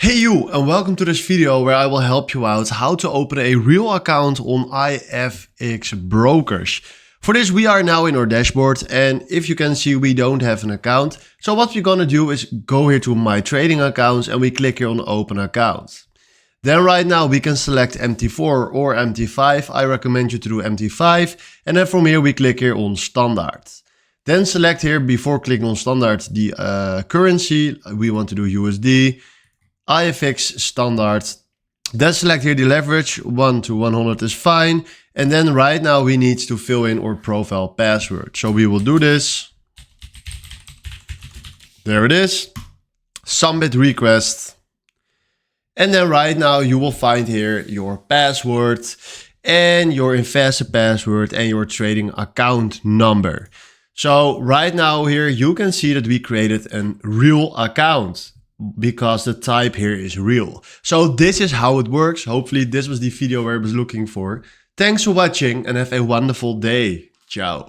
Hey you, and welcome to this video where I will help you out how to open a real account on IFX Brokers. For this we are now in our dashboard, and if you can see we don't have an account. So what we're gonna do is go here to my trading accounts and we click here on open account. Then right now we can select MT4 or MT5. I recommend you to do MT5, and then from here we click here on standard. Then select here before clicking on standard the currency. We want to do USD. IFX standard. Then select here the leverage, 1 to 100 is fine. And then right now we need to fill in our profile password. So we will do this. There it is. Submit request. And then right now you will find here your password and your investor password and your trading account number. So right now here you can see that we created a real account, because the type here is real. So this is how it works. Hopefully this was the video where I was looking for. Thanks for watching and have a wonderful day. Ciao.